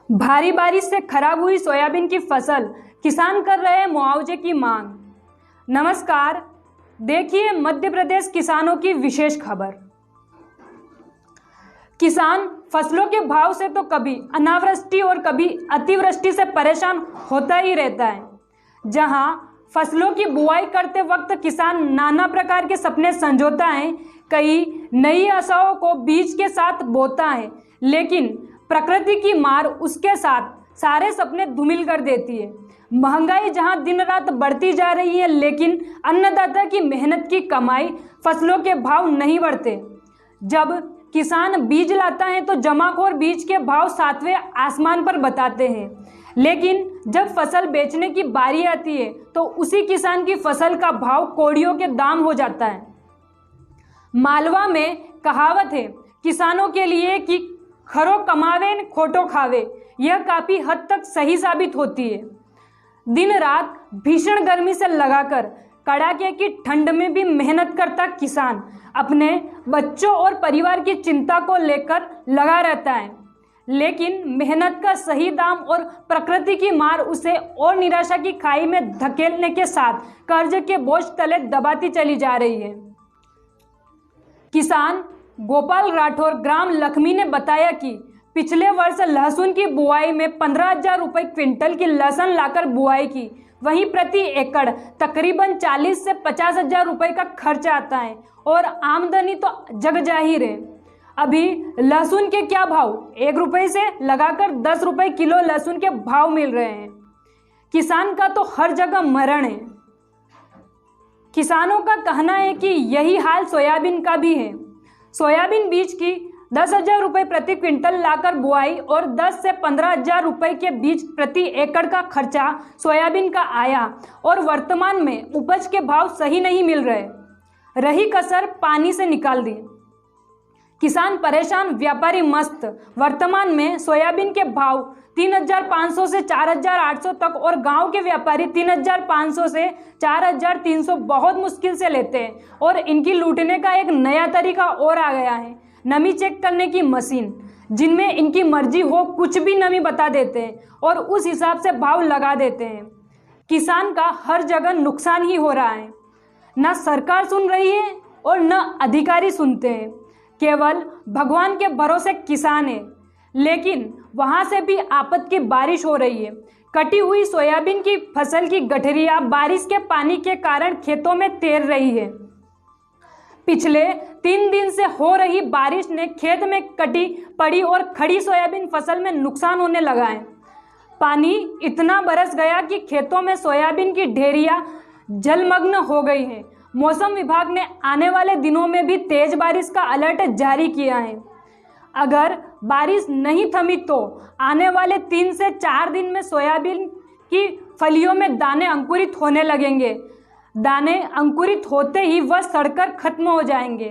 भारी बारिश से खराब हुई सोयाबीन की फसल, किसान कर रहे हैं मुआवजे की मांग। नमस्कार, देखिए मध्य प्रदेश किसानों की विशेष खबर। किसान फसलों के भाव से तो कभी अनावृष्टि और कभी अतिवृष्टि से परेशान होता ही रहता है। जहां फसलों की बुआई करते वक्त किसान नाना प्रकार के सपने संजोता है, कई नई आशाओं को बीज के साथ बोता है, लेकिन प्रकृति की मार उसके साथ सारे सपने धूमिल कर देती है। महंगाई जहां दिन रात बढ़ती जा रही है, लेकिन अन्नदाता की मेहनत की कमाई, फसलों के भाव नहीं बढ़ते। जब किसान बीज लाता है तो जमाखोर बीज के भाव सातवें आसमान पर बताते हैं, लेकिन जब फसल बेचने की बारी आती है तो उसी किसान की फसल का भाव कौड़ियों के दाम हो जाता है। मालवा में कहावत है किसानों के लिए कि खरो कमावे न खोटो खावे। यह काफी हद तक सही साबित होती है। दिन रात भीषण गर्मी से लगाकर कड़ाके की ठंड में भी मेहनत करता किसान अपने बच्चों और परिवार की चिंता को लेकर लगा रहता है, लेकिन मेहनत का सही दाम और प्रकृति की मार उसे और निराशा की खाई में धकेलने के साथ कर्ज के बोझ तले दबाती चली जा रही है। किसान गोपाल राठौर ग्राम लखमी ने बताया कि पिछले वर्ष लहसुन की बुआई में 15,000 रुपये क्विंटल की लहसुन लाकर बुआई की। वहीं प्रति एकड़ तकरीबन 40 से 50,000 रुपये का खर्च आता है और आमदनी तो जग जाहिर है। अभी लहसुन के क्या भाव, 1 रुपये से लगाकर 10 रुपये किलो लहसुन के भाव मिल रहे हैं। किसान का तो हर जगह मरण है। किसानों का कहना है कि यही हाल सोयाबीन का भी है। सोयाबीन बीज की 10,000 रुपये प्रति क्विंटल लाकर बुआई और 10 से 15,000 रुपये के बीज प्रति एकड़ का खर्चा सोयाबीन का आया और वर्तमान में उपज के भाव सही नहीं मिल रहे। रही कसर पानी से निकाल दी। किसान परेशान, व्यापारी मस्त। वर्तमान में सोयाबीन के भाव 3,500 से 4,800 तक और गांव के व्यापारी 3,500 से 4,300 बहुत मुश्किल से लेते हैं। और इनकी लूटने का एक नया तरीका और आ गया है, नमी चेक करने की मशीन, जिनमें इनकी मर्जी हो कुछ भी नमी बता देते हैं और उस हिसाब से भाव लगा देते हैं। किसान का हर जगह नुकसान ही हो रहा है। न सरकार सुन रही है और न अधिकारी सुनते हैं। केवल भगवान के भरोसे किसान है, लेकिन वहां से भी आफत की बारिश हो रही है। कटी हुई सोयाबीन की फसल की गठरियां बारिश के पानी के कारण खेतों में तैर रही है। पिछले 3 दिन से हो रही बारिश ने खेत में कटी पड़ी और खड़ी सोयाबीन फसल में नुकसान होने लगा है। पानी इतना बरस गया कि खेतों में सोयाबीन की ढेरियां जलमग्न हो गई हैं। मौसम विभाग ने आने वाले दिनों में भी तेज बारिश का अलर्ट जारी किया है। अगर बारिश नहीं थमी तो आने वाले 3 से 4 दिन में सोयाबीन की फलियों में दाने अंकुरित होने लगेंगे। दाने अंकुरित होते ही वह सड़कर खत्म हो जाएंगे।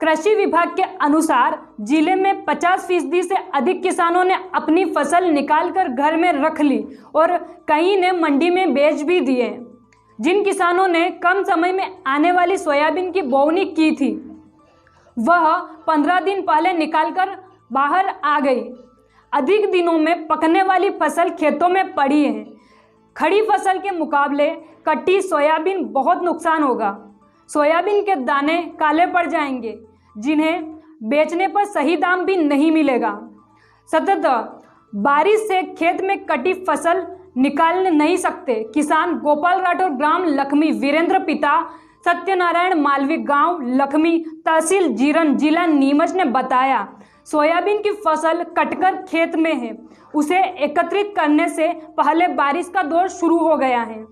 कृषि विभाग के अनुसार जिले में 50% से अधिक किसानों ने अपनी फसल निकालकर घर में रख ली और कई ने मंडी में बेच भी दिए। जिन किसानों ने कम समय में आने वाली सोयाबीन की बोवनी की थी, वह 15 दिन पहले निकालकर बाहर आ गई। अधिक दिनों में पकने वाली फसल खेतों में पड़ी है। खड़ी फसल के मुकाबले कटी सोयाबीन बहुत नुकसान होगा। सोयाबीन के दाने काले पड़ जाएंगे, जिन्हें बेचने पर सही दाम भी नहीं मिलेगा। सतत बारिश से खेत में कटी फसल निकाल नहीं सकते। किसान गोपाल राठौर ग्राम लखमी वीरेंद्र पिता सत्यनारायण मालवी गांव लखमी तहसील जीरन जिला नीमच ने बताया, सोयाबीन की फसल कटकर खेत में है। उसे एकत्रित करने से पहले बारिश का दौर शुरू हो गया है।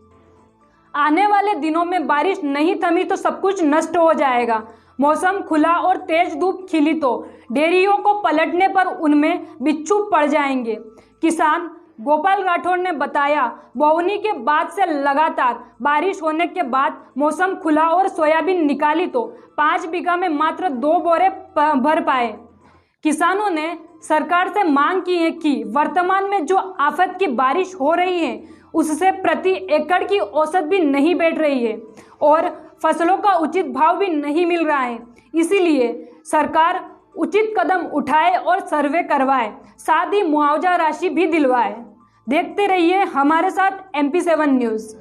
आने वाले दिनों में बारिश नहीं थमी तो सब कुछ नष्ट हो जाएगा। मौसम खुला और तेज धूप खिली तो डेयरियों को पलटने पर उनमें बिच्छू पड़ जाएंगे। किसान गोपाल राठौर ने बताया, बोवनी के बाद से लगातार बारिश होने के बाद मौसम खुला और सोयाबीन निकाली तो 5 बीघा में मात्र 2 बोरे भर पाए। किसानों ने सरकार से मांग की है कि वर्तमान में जो आफत की बारिश हो रही है उससे प्रति एकड़ की औसत भी नहीं बैठ रही है और फसलों का उचित भाव भी नहीं मिल रहा है। इसीलिए सरकार उचित कदम उठाए और सर्वे करवाए, साथ ही मुआवजा राशि भी दिलवाए। देखते रहिए हमारे साथ MP7 न्यूज़।